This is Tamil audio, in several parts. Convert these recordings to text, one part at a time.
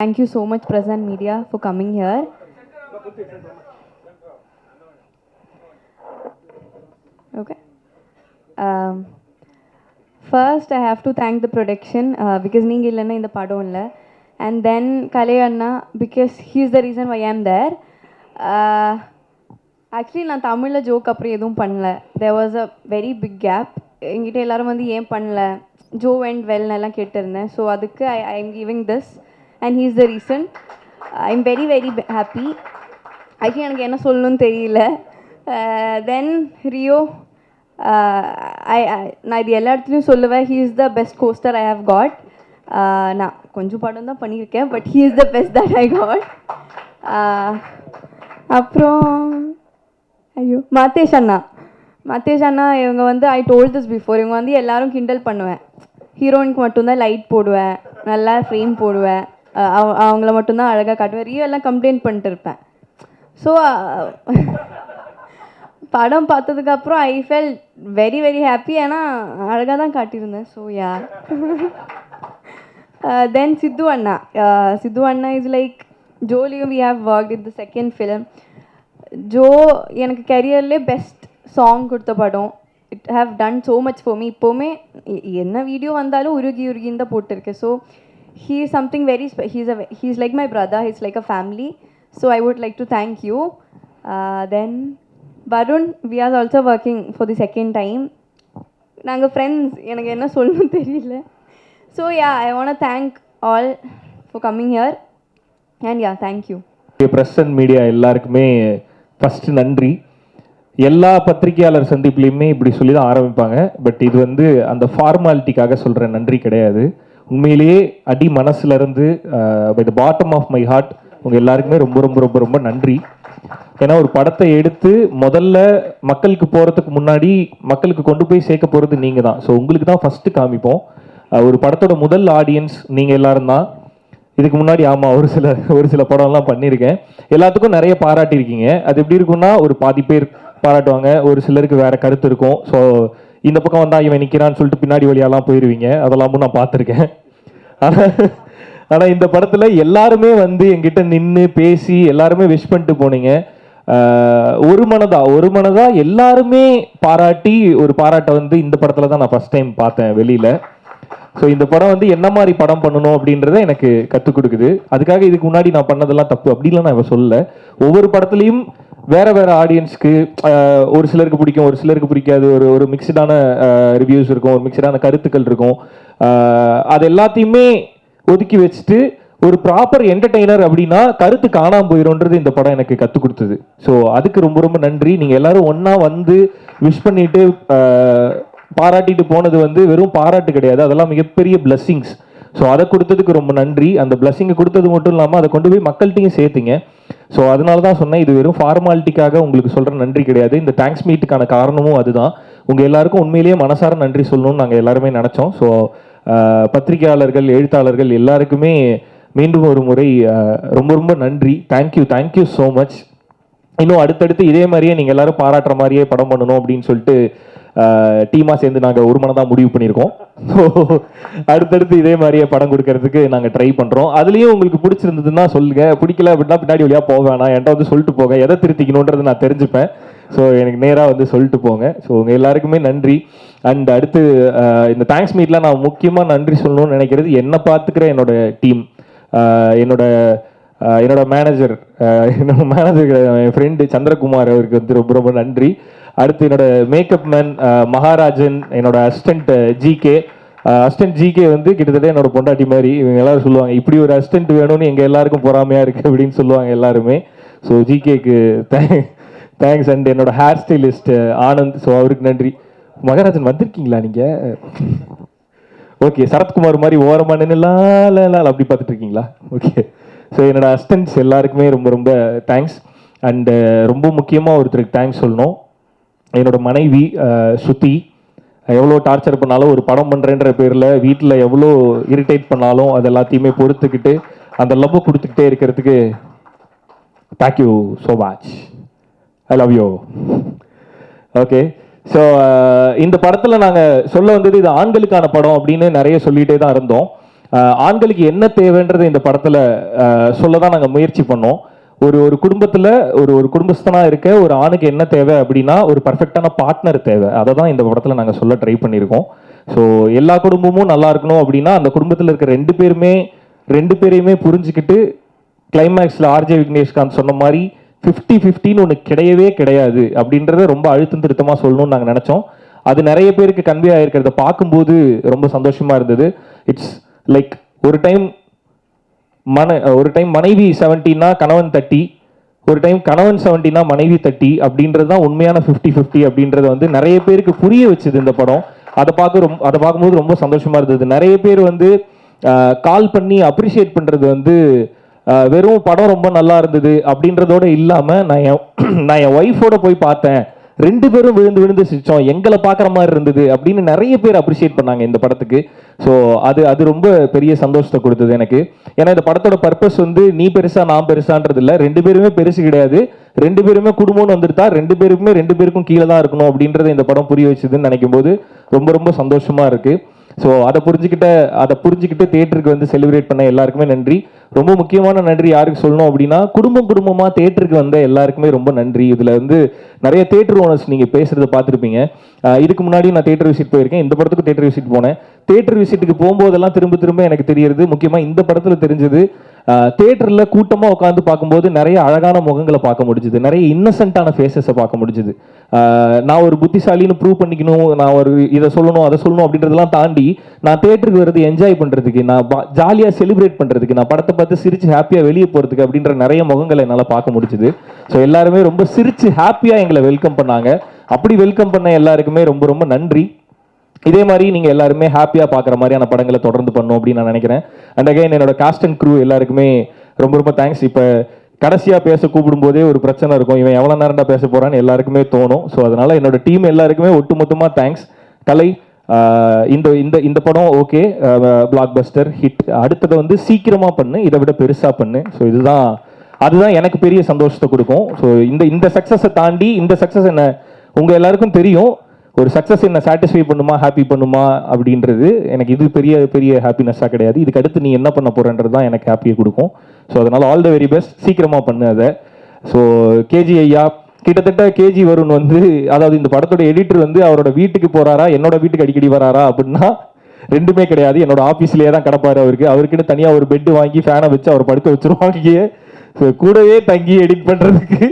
Thank you so much, Prasan Media, for coming here. Okay. Um, First, I have to thank the production because நீங்க இல்லைன்னா இந்த படம் இல்லை. And then Kalai Anna because he is the reason why I am there. Actually, நான் தமிழில் ஜோக் அப்புறம் எதுவும் பண்ணல. There was a very big gap. என்கிட்ட எல்லாரும் வந்து ஏன் பண்ணல ஜோ அண்ட் வெல்னெல்லாம் கேட்டிருந்தேன். ஸோ அதுக்கு I am giving this and he is the reason. I am very very happy. Actually எனக்கு என்ன சொல்லணும்னு தெரியல. தென் ரியோ நான் இது எல்லா இடத்துலையும் சொல்லுவேன், he is the best co-star I have got. நான் கொஞ்சம் படம் தான் பண்ணியிருக்கேன், but he is the best that I got. அப்புறம் ஐயோ மாத்தேஷ் அண்ணா இவங்க வந்து ஐ டோல்ட் திஸ் பிஃபோர், இவங்க வந்து எல்லோரும் கிண்டல் பண்ணுவேன். ஹீரோயினுக்கு மட்டும்தான் லைட் போடுவேன், நல்லா ஃப்ரேம் போடுவேன், அவங்கள மட்டும்தான் அழகாக காட்டுவேன். ரியோ எல்லாம் கம்ப்ளைண்ட் பண்ணிட்டு இருப்பேன். ஸோ படம் பார்த்ததுக்கப்புறம் I fell very very happy. ஏன்னா அழகாக தான் காட்டியிருந்தேன். So yeah. தென் சித்து அண்ணா இஸ் லைக் ஜோலியும் we have work in the second film. Joe எனக்கு கரியர்லேயே பெஸ்ட் சாங் கொடுத்த படம். It have done so much for me. இப்போவுமே என்ன வீடியோ வந்தாலும் உருகின்னு தான் போட்டிருக்கேன். So he is something very he's like my brother, he's like a family, so I would like to thank you. Then Varun, we are also working for the second time. நாங்கள் ஃப்ரெண்ட்ஸ், எனக்கு என்ன சொல்லணும்னு தெரியல. So yeah, I want to thank all for coming here and yeah, thank you. Press and media எல்லாருக்குமே ஃபஸ்ட்டு நன்றி. எல்லா பத்திரிகையாளர் சந்திப்புலையுமே இப்படி சொல்லி தான் ஆரம்பிப்பாங்க. பட் இது வந்து அந்த ஃபார்மாலிட்டிக்காக சொல்கிற நன்றி கிடையாது. உண்மையிலேயே அடி மனசுலேருந்து by the bottom of my heart உங்கள் எல்லாருக்குமே ரொம்ப ரொம்ப ரொம்ப ரொம்ப நன்றி. ஏன்னா ஒரு படத்தை எடுத்து முதல்ல மக்களுக்கு போகிறதுக்கு முன்னாடி மக்களுக்கு கொண்டு போய் சேர்க்க போகிறது நீங்கள் தான். ஸோ உங்களுக்கு தான் ஃபஸ்ட்டு காமிப்போம். ஒரு படத்தோட முதல் ஆடியன்ஸ் நீங்கள் எல்லாரும் தான். இதுக்கு முன்னாடி ஆமாம் ஒரு சில படம்லாம் பண்ணியிருக்கேன். எல்லாத்துக்கும் நிறைய பாராட்டியிருக்கீங்க. அது எப்படி இருக்குன்னா, ஒரு பாதி பேர் பாராட்டுவாங்க, ஒரு சிலருக்கு வேறு கருத்து இருக்கும். ஸோ இந்த பக்கம் வந்தால் இவன் நிற்கிறான்னு சொல்லிட்டு பின்னாடி வழியாலாம் போயிடுவீங்க. அதெல்லாமும் நான் பார்த்துருக்கேன். ஆனால் இந்த படத்தில் எல்லாருமே வந்து என்கிட்ட நின்று பேசி எல்லாருமே விஷ் பண்ணிட்டு போனீங்க. ஒரு மனதா எல்லாருமே பாராட்டி ஒரு பாராட்டை வந்து இந்த படத்தில் தான் நான் ஃபஸ்ட் டைம் பார்த்தேன் வெளியில். ஸோ இந்த படம் வந்து என்ன மாதிரி படம் பண்ணணும் அப்படின்றத எனக்கு கற்றுக் கொடுக்குது. அதுக்காக இதுக்கு முன்னாடி நான் பண்ணதெல்லாம் தப்பு அப்படின்லாம் நான் இப்போ சொல்லல. ஒவ்வொரு படத்துலையும் வேற வேற ஆடியன்ஸ்க்கு ஒரு சிலருக்கு பிடிக்கும், ஒரு சிலருக்கு பிடிக்காது. ஒரு மிக்சடான ரிவ்யூஸ் இருக்கும், ஒரு மிக்சடான கருத்துக்கள் இருக்கும். அது எல்லாத்தையுமே ஒதுக்கி வச்சுட்டு ஒரு ப்ராப்பர் என்டர்டெய்னர் அப்படின்னா கருத்து காணாமல் போயிடும்ன்றது இந்த படம் எனக்கு கற்றுக் கொடுத்தது. ஸோ அதுக்கு ரொம்ப ரொம்ப நன்றி. நீங்கள் எல்லாரும் ஒன்றா வந்து விஷ் பண்ணிட்டு பாராட்டிட்டு போனது வந்து வெறும் பாராட்டு கிடையாது, அதெல்லாம் மிகப்பெரிய பிளஸ்ஸிங்ஸ். ஸோ அதை கொடுத்ததுக்கு ரொம்ப நன்றி. அந்த பிளஸ்ஸிங்கை கொடுத்தது மட்டும் இல்லாமல் அதை கொண்டு போய் மக்கள்கிட்டையும் சேர்த்திங்க. ஸோ அதனால தான் சொன்னேன், இது வெறும் ஃபார்மாலிட்டிக்காக உங்களுக்கு சொல்கிற நன்றி கிடையாது. இந்த தேங்க்ஸ் மீட்டுக்கான காரணமும் அதுதான். உங்கள் எல்லாருக்கும் உண்மையிலேயே மனசார நன்றி சொல்லணும்னு நாங்கள் எல்லாருமே நினச்சோம். ஸோ பத்திரிகையாளர்கள், எழுத்தாளர்கள் எல்லாருக்குமே மீண்டும் ஒரு முறை ரொம்ப ரொம்ப நன்றி. Thank you so much. இன்னும் அடுத்தடுத்து இதே மாதிரியே நீங்கள் எல்லாரும் பாராட்டுற மாதிரியே படம் பண்ணணும் அப்படின்னு சொல்லிட்டு டீமாக சேர்ந்து நாங்கள் ஒரு மனதாக முடிவு பண்ணியிருக்கோம். ஸோ அடுத்தடுத்து இதே மாதிரியே படம் கொடுக்கறதுக்கு நாங்கள் ட்ரை பண்ணுறோம். அதுலேயும் உங்களுக்கு பிடிச்சிருந்ததுன்னா சொல்லுங்கள், பிடிக்கல அப்படின்னா பின்னாடி வழியாக போக வேணாம், என்கிட்ட வந்து சொல்லிட்டு போங்க. எதை திருத்திக்கணுன்றது நான் தெரிஞ்சுப்பேன். ஸோ எனக்கு நேராக வந்து சொல்லிட்டு போங்க. ஸோ உங்கள் எல்லாருக்குமே நன்றி. அண்ட் அடுத்து இந்த தேங்க்ஸ் மீட்டில் நான் முக்கியமாக நன்றி சொல்லணும்னு நினைக்கிறது என்னை பார்த்துக்கிற என்னோட டீம், என்னோட மேனேஜர் என் ஃப்ரெண்டு சந்திரகுமார், அவருக்கு வந்து ரொம்ப ரொம்ப நன்றி. அடுத்து என்னோட மேக்கப் மேன் மகாராஜன், என்னோட அசிஸ்டன்ட் ஜிகே வந்து கிட்டத்தட்ட என்னோட பொண்டாட்டி மாதிரி. இவங்க எல்லாரும் சொல்லுவாங்க, இப்படி ஒரு அசிஸ்டன்ட் வேணும்னு எங்கள் எல்லாருக்கும் பொறாமையாக இருக்குது அப்படின்னு சொல்லுவாங்க எல்லாருமே. ஸோ ஜிகேக்கு தேங்க்ஸ். அண்ட் என்னோட ஹேர் ஸ்டைலிஸ்ட் ஆனந்த், ஸோ அவருக்கு நன்றி. மகாராஜன் வந்திருக்கீங்களா நீங்கள்? ஓகே, சரத்குமார் மாதிரி ஓரமாக நின்னுலாம் அப்படி பார்த்துட்டு இருக்கீங்களா? ஓகே. ஸோ என்னோட அசிஸ்டன்ட்ஸ் எல்லாருக்குமே ரொம்ப ரொம்ப தேங்க்ஸ். அண்டு ரொம்ப முக்கியமாக ஒருத்தருக்கு தேங்க்ஸ் சொல்லணும். என்னோட மனைவி ஸ்ருதி. எவ்வளோ டார்ச்சர் பண்ணாலும், ஒரு படம் பண்ணுறேன்ற பேரில் வீட்டில் எவ்வளோ இரிட்டேட் பண்ணாலும் அது எல்லாத்தையுமே பொறுத்துக்கிட்டு அந்த லவ்வை கொடுத்துக்கிட்டே இருக்கிறதுக்கு thank you so much. I love you. Okay. So இந்த படத்தில் நாங்கள் சொல்ல வந்தது இது ஆண்களுக்கான படம் அப்படின்னு நிறைய சொல்லிகிட்டே தான் இருந்தோம். ஆண்களுக்கு என்ன தேவைன்றதை இந்த படத்தில் சொல்ல தான் நாங்கள் முயற்சி பண்ணோம். ஒரு குடும்பத்தில் ஒரு குடும்பஸ்தனாக இருக்க ஒரு ஆணுக்கு என்ன தேவை அப்படின்னா ஒரு பர்ஃபெக்டான பார்ட்னர் தேவை. அதை தான் இந்த படத்தில் நாங்கள் சொல்ல ட்ரை பண்ணியிருக்கோம். ஸோ எல்லா குடும்பமும் நல்லா இருக்கணும் அப்படின்னா அந்த குடும்பத்தில் இருக்க ரெண்டு பேரையுமே புரிஞ்சுக்கிட்டு கிளைமேக்ஸில் ஆர்ஜே விக்னேஷ்காந்த் சொன்ன மாதிரி 50-50ன்னு ஒன்று கிடையவே கிடையாது அப்படின்றத ரொம்ப அழுத்தம் திருத்தமாக சொல்லணும்னு நாங்கள் நினச்சோம். அது நிறைய பேருக்கு கன்வே ஆகிருக்கிறத பார்க்கும்போது ரொம்ப சந்தோஷமாக இருந்தது. இட்ஸ் லைக் ஒரு டைம் மனைவி 70னா கணவன் 30, ஒரு டைம் கணவன் 70னா மனைவி 30 அப்படின்றது தான் உண்மையான 50-50 அப்படின்றத வந்து நிறைய பேருக்கு புரிய வச்சுது இந்த படம். அதை பார்க்கும்போது ரொம்ப சந்தோஷமா இருந்தது. நிறைய பேர் வந்து கால் பண்ணி அப்ரிஷியேட் பண்றது வந்து வெறும் படம் ரொம்ப நல்லா இருந்தது அப்படின்றதோட இல்லாமல் நான் என் ஒய்ஃபோட போய் பார்த்தேன், 2 பேரும் விழுந்து சிரிச்சோம், எங்களை பார்க்குற மாதிரி இருந்தது அப்படின்னு நிறைய பேர் அப்ரிஷியேட் பண்ணாங்க இந்த படத்துக்கு. ஸோ அது ரொம்ப பெரிய சந்தோஷத்தை கொடுத்தது எனக்கு. ஏன்னா இந்த படத்தோட பர்பஸ் வந்து நீ பெருசா நான் பெருசான்றது இல்லை, 2 பேருமே பெருசு கிடையாது, 2 பேருமே குடும்பம்னு வந்துருத்தா 2 பேருக்கும் கீழே தான் இருக்கணும் அப்படின்றத இந்த படம் புரிய வச்சுதுன்னு நினைக்கும் போது ரொம்ப ரொம்ப சந்தோஷமா இருக்கு. ஸோ அதை புரிஞ்சுக்கிட்டு தியேட்டருக்கு வந்து செலிப்ரேட் பண்ண எல்லாருக்குமே நன்றி. ரொம்ப முக்கியமான நன்றி யாருக்கு சொல்லணும் அப்படின்னா குடும்பமாக தியேட்டருக்கு வந்த எல்லாருக்குமே ரொம்ப நன்றி. இதில் வந்து நிறைய தியேட்டர் ஓனர்ஸ் நீங்கள் பேசுகிறத பார்த்துருப்பீங்க. இதுக்கு முன்னாடி நான் தியேட்டர் விசிட் போயிருக்கேன், இந்த படத்துக்கு தியேட்டர் விசிட் போனேன். தியேட்டர் விசிட்டுக்கு போகும்போதெல்லாம் திரும்ப எனக்கு தெரியுது, முக்கியமாக இந்த படத்தில் தெரிஞ்சது, தியேட்டரில் கூட்டமாக உட்காந்து பார்க்கும்போது நிறைய அழகான முகங்களை பார்க்க முடிஞ்சுது, நிறைய இன்னசென்ட்டான ஃபேஸஸை பார்க்க முடிஞ்சுது. நான் ஒரு புத்திசாலின்னு ப்ரூவ் பண்ணிக்கணும், நான் ஒரு இதை சொல்லணும் அதை சொல்லணும் அப்படின்றதெல்லாம் தாண்டி நான் தியேட்டருக்கு வர்றது என்ஜாய் பண்ணுறதுக்கு, நான் ஜாலியாக செலிப்ரேட் பண்ணுறதுக்கு, நான் படத்தை பார்த்து சிரிச்சு ஹாப்பியாக வெளியே போகிறதுக்கு அப்படின்ற நிறைய முகங்களை என்னால் பார்க்க முடிஞ்சுது. ஸோ எல்லாருமே ரொம்ப சிரிச்சு ஹாப்பியாக எங்களை வெல்கம் பண்ணாங்க. அப்படி வெல்கம் பண்ண எல்லாருக்குமே ரொம்ப ரொம்ப நன்றி. இதே மாதிரி நீங்கள் எல்லாருமே ஹாப்பியாக பார்க்குற மாதிரியான படங்களை தொடர்ந்து பண்ணணும் அப்படின்னு நான் நினைக்கிறேன். அண்ட் அகைன் என்னோட காஸ்ட் அண்ட் க்ரூ எல்லாருக்குமே ரொம்ப ரொம்ப தேங்க்ஸ். இப்போ கடைசியாக பேச கூப்பிடும்போதே ஒரு பிரச்சனை இருக்கும், இவன் எவ்வளோ நேரம்டா பேச போகிறான்னு எல்லாருக்குமே தோணும். ஸோ அதனால் என்னோட டீம் எல்லாருக்குமே ஒட்டுமொத்தமாக தேங்க்ஸ். கலை, இந்த படம் ஓகே, பிளாக் பஸ்டர் ஹிட், அடுத்ததை வந்து சீக்கிரமாக பண்ணு, இதை விட பெருசாக பண்ணு. ஸோ அதுதான் எனக்கு பெரிய சந்தோஷத்தை கொடுக்கும். ஸோ இந்த சக்ஸஸை தாண்டி, இந்த சக்ஸஸ் என்ன உங்கள் எல்லாருக்கும் தெரியும், ஒரு சக்ஸஸ் என்ன சாட்டிஸ்ஃபை பண்ணுமா ஹாப்பி பண்ணுமா அப்படின்றது எனக்கு இது பெரிய பெரிய ஹாப்பினஸ்ஸாக கிடையாது. இதுக்கு அடுத்து நீ என்ன பண்ண போகிறன்றது தான் எனக்கு ஹாப்பியை கொடுக்கும். ஸோ அதனால் ஆல் த வெரி பெஸ்ட், சீக்கிரமாக பண்ணு அதை. ஸோ கேஜி ஐயா, கிட்டத்தட்ட கேஜி வருண் வந்து, அதாவது இந்த படத்தோட எடிட்டர் வந்து அவரோட வீட்டுக்கு போகிறாரா என்னோட வீட்டுக்கு அடிக்கடி வராரா அப்படின்னா ரெண்டுமே கிடையாது. என்னோட ஆஃபீஸ்லேயே தான் கிடப்பாரு. அவருக்குன்னு தனியாக ஒரு பெட்டு வாங்கி ஃபேனை வச்சு அவர் படுக்க வச்சுருவாங்க. ஸோ கூடவே தங்கி எடிட் பண்ணுறதுக்கு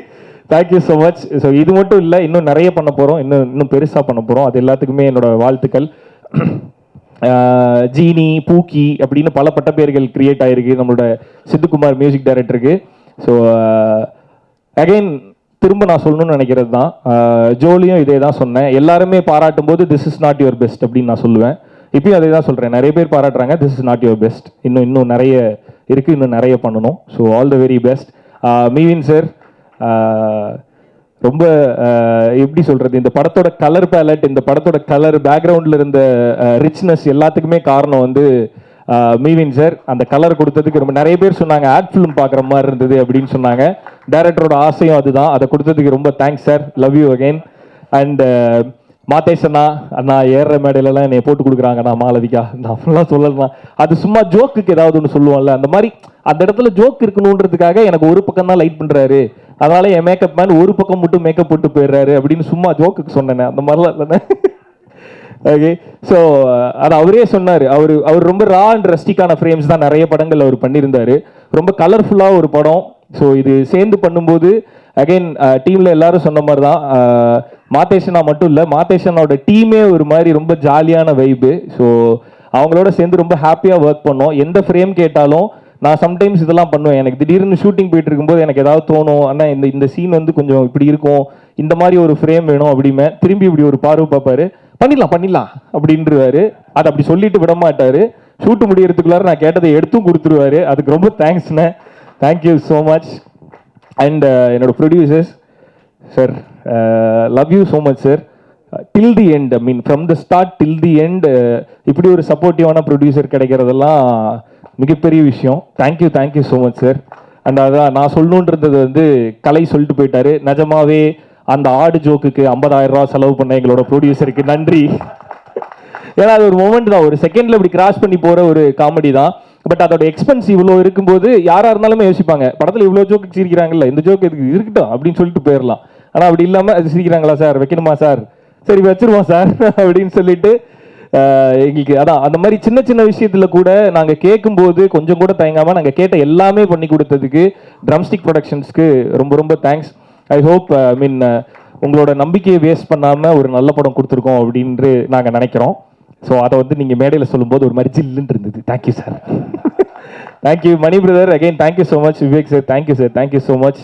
தேங்க்யூ ஸோ மச். ஸோ இது மட்டும் இல்லை, இன்னும் நிறைய பண்ண போகிறோம், இன்னும் பெருசாக பண்ண போகிறோம். அது எல்லாத்துக்குமே என்னோட வாழ்த்துக்கள். ஜீனி, பூக்கி அப்படின்னு பல பட்டப்பேர்கள் கிரியேட் ஆகிருக்கு நம்மளோட சித்துக்குமார் மியூசிக் டைரக்டருக்கு. ஸோ அகைன் திரும்ப நான் சொல்லணும்னு நினைக்கிறது தான், ஜோலியும் இதே தான் சொன்னேன், எல்லாருமே பாராட்டும் போது this is not your best அப்படின்னு நான் சொல்லுவேன். இப்பயும் அதே தான் சொல்கிறேன், நிறைய பேர் பாராட்டுறாங்க, this is not your best, இன்னும் நிறைய இருக்குது, இன்னும் நிறைய பண்ணணும். So all the very best. மீவின் சார், ரொம்ப எப்படி சொல்கிறது, இந்த படத்தோட கலர் பேலட், இந்த படத்தோட கலர் பேக்ரவுண்டில் இருந்த ரிச்னஸ் எல்லாத்துக்குமே காரணம் வந்து மீவின் சார். அந்த கலர் கொடுத்ததுக்கு ரொம்ப நிறைய பேர் சொன்னாங்க ஆட் ஃபிலிம் பார்க்குற மாதிரி இருந்தது அப்படின்னு சொன்னாங்க. டைரக்டரோட ஆசையும் அதுதான், அதை கொடுத்ததுக்கு ரொம்ப thanks sir, love you again. And Madhesh அண்ணா ஏற மேடையிலலாம் என்னை போட்டு கொடுக்குறாங்க, நான் மாளவிகா, நான் அப்படிலாம் சொல்லலாம், அது சும்மா ஜோக்குக்கு ஏதாவது ஒன்று சொல்லுவான்ல, அந்த மாதிரி அந்த இடத்துல ஜோக் இருக்கணுன்றதுக்காக எனக்கு ஒரு பக்கம் தான் லைட் பண்ணுறாரு, அதனால என் மேக்கப் மேன் ஒரு பக்கம் மட்டும் மேக்கப் போட்டு போயிடுறாரு அப்படின்னு சும்மா ஜோக்குக்கு சொன்னேன். அந்த மாதிரிலாம் இல்லைண்ணே. ஓகே, ஸோ அது அவரே சொன்னார், அவர் ரொம்ப ரா அண்ட் ரஸ்டிக்கான ஃப்ரேம்ஸ் தான் நிறைய படங்கள் அவர் பண்ணியிருந்தார், ரொம்ப கலர்ஃபுல்லாக ஒரு படம். ஸோ இது சேர்ந்து பண்ணும்போது அகைன் டீமில் எல்லாரும் சொன்ன மாதிரி தான், மாதேஷனா மட்டும் இல்லை, மாதேஷனோட டீமே ஒரு மாதிரி ரொம்ப ஜாலியான வைப்பு. ஸோ அவங்களோட சேர்ந்து ரொம்ப ஹாப்பியாக ஒர்க் பண்ணோம். எந்த ஃப்ரேம் கேட்டாலும் நான் சம்டைம்ஸ் இதெல்லாம் பண்ணுவேன், எனக்கு திடீர்னு ஷூட்டிங் போயிட்டு இருக்கும்போது எனக்கு ஏதாவது தோணும், ஆனால் இந்த சீன் வந்து கொஞ்சம் இப்படி இருக்கும், இந்த மாதிரி ஒரு ஃப்ரேம் வேணும் அப்படிமே, திரும்பி இப்படி ஒரு பார்வை பார்ப்பாரு, பண்ணிடலாம் அப்படின்றாரு. அதை அப்படி சொல்லிட்டு விட மாட்டார், ஷூட்டு முடியறதுக்குள்ளார நான் கேட்டதை எடுத்தும் கொடுத்துருவாரு. அதுக்கு ரொம்ப தேங்க்ஸ்ண்ணே, தேங்க்யூ ஸோ மச். அண்ட் என்னோட producers sir, love you so much sir, till the end, I mean from the start till the end, இப்படி ஒரு சப்போர்ட்டிவான ப்ரொடியூசர் கிடைக்கிறதெல்லாம் மிகப்பெரிய விஷயம். Thank you so much sir. And அதான் நான் சொல்லணுன்றது வந்து கலை சொல்லிட்டு போயிட்டாரு. நிஜமாவே அந்த ஆடு ஜோக்குக்கு 50,000 ரூபா செலவு பண்ண எங்களோட ப்ரொடியூசருக்கு நன்றி. ஏன்னா அது ஒரு மொமெண்ட் தான், ஒரு செகண்ட்ல இப்படி கிராஸ் பண்ணி போற ஒரு காமெடி தான். பட் அதோட எக்ஸ்பென்ஸ் இவ்வளோ இருக்கும்போது யாரா இருந்தாலுமே யோசிப்பாங்க, படத்துல இவ்வளோ ஜோக்கு சிரிக்கிறாங்கல்ல, இந்த ஜோக்கு எதுக்கு இருக்கட்டும் அப்படின்னு சொல்லிட்டு போயிடலாம். ஆனா அப்படி இல்லாம அது சிரிக்கிறாங்களா சார், வைக்கணுமா சார், சரி வச்சிருவோம் சார் அப்படின்னு சொல்லிட்டு எங்களுக்கு அதான் அந்த மாதிரி சின்ன சின்ன விஷயத்துல கூட நாங்க கேட்கும்போது கொஞ்சம் கூட தயங்காம நாங்க கேட்ட எல்லாமே பண்ணி கொடுத்ததுக்கு ட்ரம்ஸ்டிக் ப்ரொடக்ஷன்ஸ்க்கு ரொம்ப ரொம்ப தேங்க்ஸ். ஐ ஹோப் உங்களோட நம்பிக்கையை வேஸ்ட் பண்ணாம ஒரு நல்ல படம் கொடுத்துருக்கோம் அப்படின்னு நாங்க நினைக்கிறோம். ஸோ அதை வந்து நீங்க மேடையில் சொல்லும்போது ஒரு மாதிரி ஜில்லுன்னு இருந்தது. Thank you sir. Thank you Mani brother, again thank you so much. Vivek sir thank you sir, thank you so much.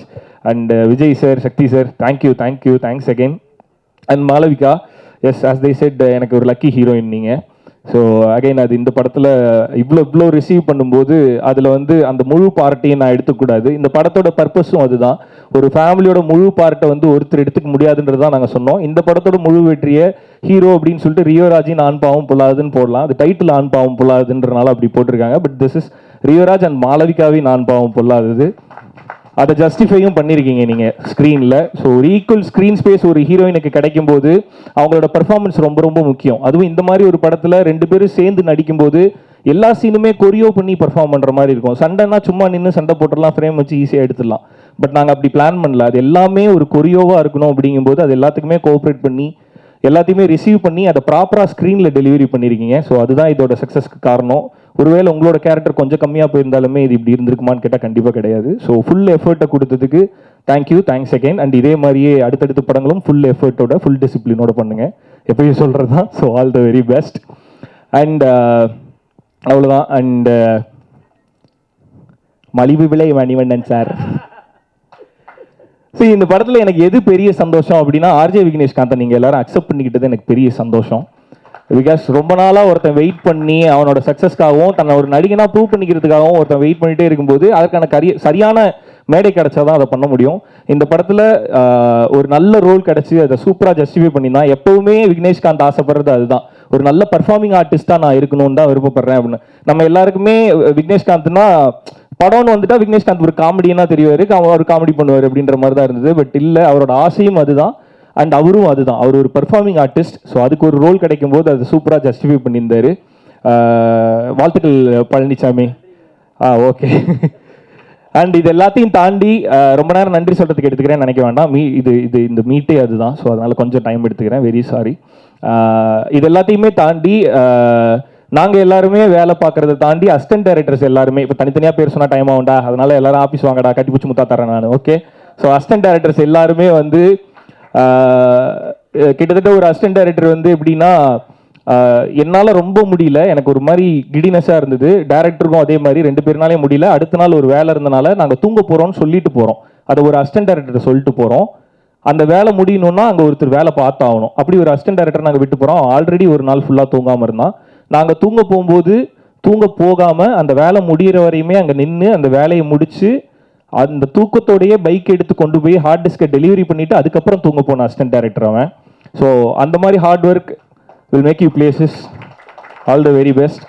And Vijay sir, Sakthi sir, thank you, thanks again. And Malavika, yes as they said எனக்கு ஒரு லக்கி ஹீரோயின் நீங்கள். ஸோ அகைன் அது இந்த படத்தில் இவ்வளோ ரிசீவ் பண்ணும்போது அதில் வந்து அந்த முழு பார்ட்டையும் நான் எடுத்துக்கூடாது. இந்த படத்தோட பர்பஸும் அதுதான், ஒரு ஃபேமிலியோட முழு பார்ட்டை வந்து ஒருத்தர் எடுத்துக்க முடியாதுன்றது தான் நாங்கள் சொன்னோம். இந்த படத்தோட முழு வெற்றியை ஹீரோ அப்படின்னு சொல்லிட்டு ரியோராஜின் ஆண் பாவம் பொல்லாதுன்னு போடலாம், அது டைட்டில் ஆண் பாவம் பொல்லாதுன்றனால அப்படி போட்டிருக்காங்க. But this is Rio Raj and மாளவிகாவின் ஆண் பாவம் பொல்லாதது. அதை ஜஸ்டிஃபையும் பண்ணியிருக்கீங்க நீங்கள் ஸ்க்ரீனில். ஸோ ஒரு ஈக்குவல் ஸ்க்ரீன் ஸ்பேஸ் ஒரு ஹீரோயினுக்கு கிடைக்கும் போது அவங்களோட பெர்ஃபார்மன்ஸ் ரொம்ப ரொம்ப முக்கியம். அதுவும் இந்த மாதிரி ஒரு படத்தில் 2 பேரும் சேர்ந்து நடிக்கும்போது எல்லா சீனுமே கொரியோ பண்ணி பெர்ஃபார்ம் பண்ணுற மாதிரி இருக்கும். சண்டைனா சும்மா நின்று சண்டை போட்டுடலாம், ஃப்ரேம் வச்சு ஈஸியாக எடுத்துடலாம். பட் நாங்கள் அப்படி பிளான் பண்ணல, அது எல்லாமே ஒரு கொரியோவாக இருக்கணும். அப்படிங்கும்போது அது எல்லாத்துக்குமே கோஆப்ரேட் பண்ணி எல்லாத்தையுமே ரிசீவ் பண்ணி அதை ப்ராப்பராக ஸ்க்ரீனில் டெலிவரி பண்ணியிருக்கீங்க. ஸோ அதுதான் இதோட சக்ஸஸ்க்கு காரணம். ஒருவேளை உங்களோட கேரக்டர் கொஞ்சம் கம்மியாக போயிருந்தாலுமே இது இப்படி இருந்திருக்குமான்னு கேட்டால் கண்டிப்பாக கிடையாது. ஸோ ஃபுல் எஃபர்ட்டை கொடுத்ததுக்கு தேங்க்ஸ் அகைன். அண்ட் இதே மாதிரியே அடுத்தடுத்த படங்களும் ஃபுல் எஃபர்ட்டோட ஃபுல் டிசிப்ளினோட பண்ணுங்க, எப்பயும் சொல்கிறது தான். So all the very best. And அவ்வளோதான். அண்ட் மலிவு விலை மணிவண்ணன் சார். ஸோ இந்த படத்தில் எனக்கு எது பெரிய சந்தோஷம் அப்படின்னா, ஆர்ஜே விக்னேஷ்காந்தை நீங்கள் எல்லாரும் அக்செப்ட் பண்ணிக்கிட்டது எனக்கு பெரிய சந்தோஷம். பிகாஸ் ரொம்ப நாளாக ஒருத்தன் வெயிட் பண்ணி அவனோட சக்ஸஸ்க்காகவும் தன்னை ஒரு நடிகனாக ப்ரூவ் பண்ணிக்கிறதுக்காகவும் ஒருத்தன் வெயிட் பண்ணிகிட்டே இருக்கும்போது அதற்கான சரியான மேடை கிடைச்சாதான் அதை பண்ண முடியும். இந்த படத்தில் ஒரு நல்ல ரோல் கிடச்சி அதை சூப்பராக ஜஸ்டிஃபை பண்ணியிருந்தான். எப்போவுமே விக்னேஷ்காந்த் ஆசைப்படுறது அதுதான், ஒரு நல்ல பர்ஃபார்மிங் ஆர்டிஸ்ட்டாக நான் இருக்கணும்னு தான் விருப்பப்படுறேன் அப்படின்னு. நம்ம எல்லாருக்குமே விக்னேஷ்காந்த்னா படம்னு வந்துட்டா விக்னேஷ்காந்த் ஒரு காமெடியனா தெரிவார், அவர் காமெடி பண்ணுவார் அப்படின்ற மாதிரி தான் இருந்தது. பட் இல்லை, அவரோட ஆசையும் அதுதான் அண்ட் அவரும் அதுதான், அவர் ஒரு பெர்ஃபார்மிங் ஆர்டிஸ்ட். ஸோ அதுக்கு ஒரு ரோல் கிடைக்கும் போது அது சூப்பராக ஜஸ்டிஃபை பண்ணியிருந்தாரு. வாழ்த்துக்கள் பழனிசாமி. ஓகே. அண்ட் இது எல்லாத்தையும் தாண்டி ரொம்ப நேரம் நன்றி சொல்கிறதுக்கு எடுத்துக்கிறேன்னு நினைக்க வேண்டாம். இந்த மீட்டே அதுதான். ஸோ அதனால் கொஞ்சம் டைம் எடுத்துக்கிறேன், வெரி சாரி. இது எல்லாத்தையுமே தாண்டி நாங்கள் எல்லாருமே வேலை பார்க்குறத தாண்டி அசிஸ்டன்ட் டைரக்டர்ஸ் எல்லாருமே, இப்போ தனித்தனியாக பேர் சொன்னால் டைம் ஆகும்டா, அதனால எல்லாரும் ஆஃபீஸ் வாங்கடா, கட்டி பிடிச்சி முத்தா தரேன் நான். ஓகே. ஸோ அசிஸ்டன்ட் டைரக்டர்ஸ் எல்லாருமே வந்து கிட்டத்தட்ட ஒரு அசிஸ்டன்ட் டைரக்டர் வந்து எப்படின்னா, என்னால் ரொம்ப முடியல, எனக்கு ஒரு மாதிரி கிடினஸாக இருந்தது. டைரக்டருக்கும் அதே மாதிரி 2 பேர்னாலே முடியல. அடுத்த நாள் ஒரு வேலை இருந்தனால நாங்கள் தூங்க போகிறோம்னு சொல்லிட்டு போகிறோம், அதை ஒரு அசிஸ்டன்ட் டைரக்டர் சொல்லிட்டு போகிறோம். அந்த வேலை முடியணும்னா அங்கே ஒருத்தர் வேலை பார்த்தாகணும். அப்படி ஒரு அசிஸ்டன்ட் டைரக்டர் நாங்கள் விட்டு போகிறோம். ஆல்ரெடி ஒரு நாள் ஃபுல்லாக தூங்காமல் இருந்தான். நாங்கள் தூங்க போகும்போது தூங்க போகாமல் அந்த வேலை முடிகிற வரையுமே அங்கே நின்று அந்த வேலையை முடித்து அந்த தூக்கத்தோடையே பைக் எடுத்து கொண்டு போய் ஹார்ட் டிஸ்கை டெலிவரி பண்ணிவிட்டு அதுக்கப்புறம் தூங்க போன அசிஸ்டன்ட் டைரக்டர் அவன். ஸோ அந்த மாதிரி hard work will make you places. All the very best.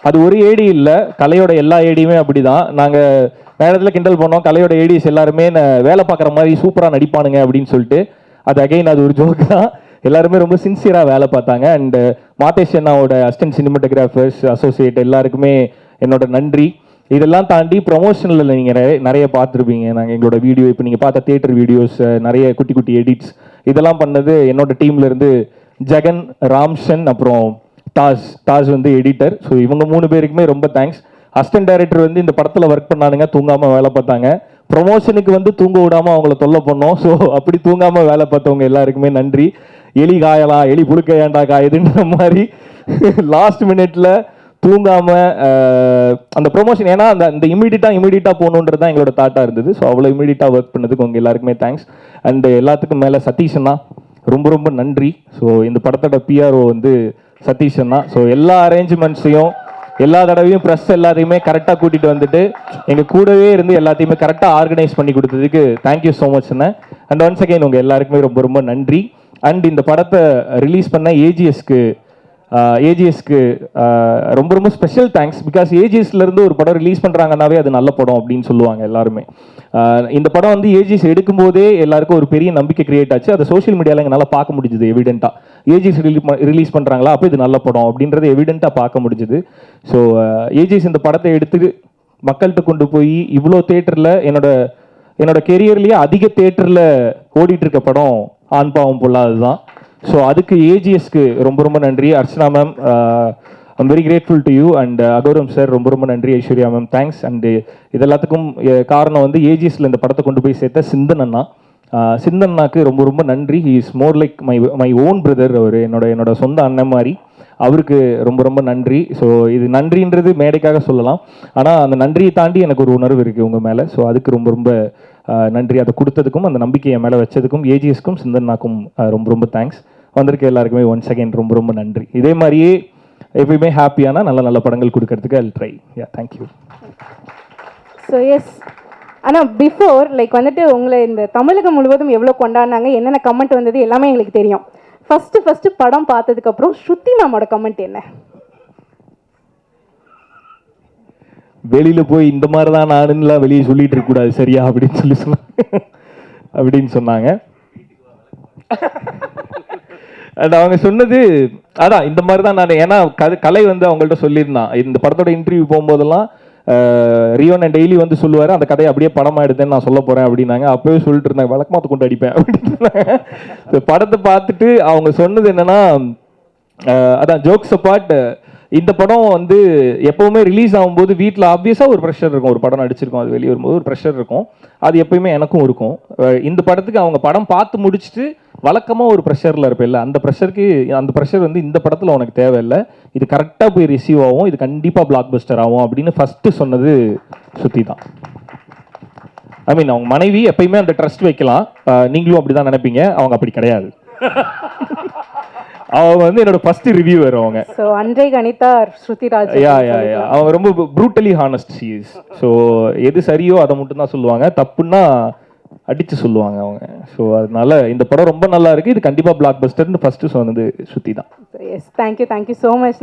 அது ஒரு ஏடி இல்லை, கலையோட எல்லா ஏடியுமே அப்படி தான். நாங்கள் நேரத்தில் கிண்டல் பண்ணோம், கலையோட ஏடிஸ் எல்லாருமே வேலை பார்க்குற மாதிரி சூப்பராக நடிப்பானுங்க அப்படின்னு சொல்லிட்டு. அது அகைன் அது ஒரு ஜோக் தான். எல்லாருமே ரொம்ப சின்சியராக வேலை பார்த்தாங்க. அண்ட் மாதேஷ் அண்ணாவோட அசிஸ்டன்ட் சினிமாட்டோகிராஃபர்ஸ் அசோசியேட் எல்லாருக்குமே என்னோட நன்றி. இதெல்லாம் தாண்டி ப்ரொமோஷனில் நீங்கள் நிறைய பார்த்துருப்பீங்க. நாங்கள் எங்களோட வீடியோ, இப்போ நீங்கள் பார்த்த தியேட்டர் வீடியோஸ், நிறைய குட்டி குட்டி எடிட்ஸ், இதெல்லாம் பண்ணது என்னோட டீம்லேருந்து ஜெகன், ராம்சன், அப்புறம் தாஜ் வந்து எடிட்டர். ஸோ இவங்க 3 பேருக்குமே ரொம்ப தேங்க்ஸ். அசிஸ்டன்ட் டைரக்டர் வந்து இந்த படத்தில் ஒர்க் பண்ணானுங்க, தூங்காமல் வேலை பார்த்தாங்க. ப்ரொமோஷனுக்கு வந்து தூங்க விடாமல் அவங்கள தொல்லை பண்ணோம். ஸோ அப்படி தூங்காமல் வேலை பார்த்தவங்க எல்லாருக்குமே நன்றி. எலி காயலாம், எலி புழுக்க ஏண்டா காயுதுன்ற மாதிரி லாஸ்ட் மினிட்ல தூங்காம அந்த ப்ரொமோஷன், ஏன்னா அந்த இமீடியட்டாக போகணுன்றது தான் எங்களோட தாட்டாக இருந்தது. ஸோ அவ்வளோ இமீடியட்டாக ஒர்க் பண்ணதுக்கு உங்கள் எல்லாருக்குமே தேங்க்ஸ். அண்ட் எல்லாத்துக்கும் மேலே சதீஷ் அண்ணா ரொம்ப ரொம்ப நன்றி. ஸோ இந்த படத்தோட பிஆர்ஓ வந்து சதீஷ் அண்ணா. ஸோ எல்லா அரேஞ்ச்மெண்ட்ஸையும் எல்லா தடவையும் ப்ரெஸ் எல்லாத்தையுமே கரெக்டாக கூட்டிகிட்டு வந்துட்டு எங்கள் கூடவே இருந்து எல்லாத்தையுமே கரெக்டாக ஆர்கனைஸ் பண்ணி கொடுத்ததுக்கு thank you so much Anna. And once again உங்கள் எல்லாருக்குமே ரொம்ப ரொம்ப நன்றி. அண்ட் இந்த படத்தை ரிலீஸ் பண்ண ஏஜிஎஸ்க்கு ஏஜிஎஸ்க்கு ரொம்ப ரொம்ப ஸ்பெஷல் தேங்க்ஸ். பிகாஸ் ஏஜிஎஸ்லேருந்து ஒரு படம் ரிலீஸ் பண்ணுறாங்கன்னாவே அது நல்ல படம் அப்படின்னு சொல்லுவாங்க எல்லாருமே. இந்த படம் வந்து ஏஜிஎஸ் எடுக்கும்போதே எல்லாருக்கும் ஒரு பெரிய நம்பிக்கை கிரியேட் ஆச்சு. அதை சோஷியல் மீடியாவில் எங்களால் பார்க்க முடிஞ்சுது எவிடென்ட்டாக. ஏஜிஎஸ் ரிலீஸ் பண்ணுறாங்களா, அப்போ இது நல்ல படம் அப்படின்றது எவிடென்ட்டாக பார்க்க முடிஞ்சுது. ஸோ ஏஜிஎஸ் இந்த படத்தை எடுத்து மக்கள்கிட்ட கொண்டு போய் இவ்வளோ தேட்டரில் என்னோட கெரியர்லேயே அதிக தேட்டரில் ஓடிட்டு இருக்க படம் ஆண் பாவம் பொல்லாதது தான். ஸோ அதுக்கு ஏஜிஎஸ்க்கு ரொம்ப ரொம்ப நன்றி. Archana ma'am, I'm very grateful to you. And Aghoram sir ரொம்ப ரொம்ப நன்றி. Aishwarya ma'am thanks. அண்டு இது எல்லாத்துக்கும் காரணம் வந்து ஏஜிஎஸ்ல இந்த படத்தை கொண்டு போய் சேர்த்த சிந்தன் அண்ணா. சிந்தன் அண்ணாக்கு ரொம்ப ரொம்ப நன்றி. He is more like my own brother. அவர் என்னோட சொந்த அண்ணன் மாதிரி. அவருக்கு ரொம்ப ரொம்ப நன்றி. ஸோ இது நன்றின்றது மேடைக்காக சொல்லலாம், ஆனால் அந்த நன்றியை தாண்டி எனக்கு ஒரு உணர்வு இருக்குது உங்கள் மேலே. ஸோ அதுக்கு ரொம்ப ரொம்ப நன்றி. அதை கொடுத்ததுக்கும் அந்த நம்பிக்கையை மேலே வச்சதுக்கும் ஏஜிஎஸ்க்கும் சிந்தன்னாக்கும் ரொம்ப ரொம்ப தேங்க்ஸ். வந்திருக்க எல்லாருக்குமே ஒன்ஸ் அகைன் ரொம்ப ரொம்ப நன்றி. இதே மாதிரியே எப்பயுமே ஹாப்பியான நல்ல நல்ல படங்கள் கொடுக்கறதுக்கு I try. Yeah, thank you. So yes, ஆனால் பிஃபோர் லைக் வந்துட்டு உங்களை இந்த தமிழகம் முழுவதும் எவ்வளோ கொண்டாடினாங்க, என்னென்ன கமெண்ட் வந்தது எல்லாமே எங்களுக்கு தெரியும். ஃபஸ்ட்டு படம் பார்த்ததுக்கப்புறம் ஸ்ருதி மேமோட கமெண்ட் என்ன? வெளியில போய் இந்த மாதிரி தான் நானுலாம் வெளியே சொல்லிட்டு இருக்க கூடாது சரியா அப்படின்னு சொன்னாங்க. அண்ட் அவங்க சொன்னது அதான் இந்த மாதிரி தான் நான். ஏன்னா கலை வந்து அவங்கள்ட்ட சொல்லியிருந்தான், இந்த படத்தோட இன்டர்வியூ போகும்போதெல்லாம் ரியோன் டெய்லி வந்து சொல்லுவார், அந்த கதையை அப்படியே படமாக எடுத்தேன்னு நான் சொல்ல போகிறேன் அப்படின்னாங்க. அப்போவே சொல்லிட்டு இருந்தாங்க, வழக்கமாக கொண்டு அடிப்பேன் அப்படின்னு. படத்தை பார்த்துட்டு அவங்க சொன்னது என்னன்னா, அதான் ஜோக்ஸ் அப்பார்ட், இந்த படம் வந்து எப்போவுமே ரிலீஸ் ஆகும்போது வீட்டில் ஆப்வியஸாக ஒரு ப்ரெஷர் இருக்கும். ஒரு படம் நடிச்சிருக்கோம், அது வெளியே வரும்போது ஒரு ப்ரெஷர் இருக்கும். அது எப்பயுமே எனக்கும் இருக்கும். இந்த படத்துக்கு அவங்க படம் பார்த்து முடிச்சுட்டு வழக்கமாக ஒரு ப்ரெஷரில் இருப்பேன். அந்த ப்ரெஷர் வந்து இந்த படத்தில் உனக்கு தேவையில்லை, இது கரெக்டாக போய் ரிசீவ் ஆகும், இது கண்டிப்பாக பிளாக் பஸ்டர் ஆகும் அப்படின்னு ஃபஸ்ட்டு சொன்னது ஸ்ருதி தான். ஐ மீன் அவங்க மனைவி எப்பயுமே அந்த ட்ரஸ்ட் வைக்கலாம், நீங்களும் அப்படி தான் நினைப்பீங்க, அவங்க அப்படி கிடையாது. அவங்க வந்து என்னோட ஃபர்ஸ்ட் ரிவ்யூவர் அவங்க. ஸோ அன்றை கணிதா ஸ்ருதிராஜ். அவங்க ரொம்ப brutally honest she is. So எது சரியோ அதை மட்டும் தான் சொல்லுவாங்க, தப்புன்னா அடிச்சு சொல்லுவாங்க அவங்க. ஸோ அதனால இந்த படம் ரொம்ப நல்லா இருக்கு, இது கண்டிப்பாக பிளாக் பஸ்டர்னு ஃபர்ஸ்ட் சொன்னது ஸ்ருதி தான். Yes, thank you so much.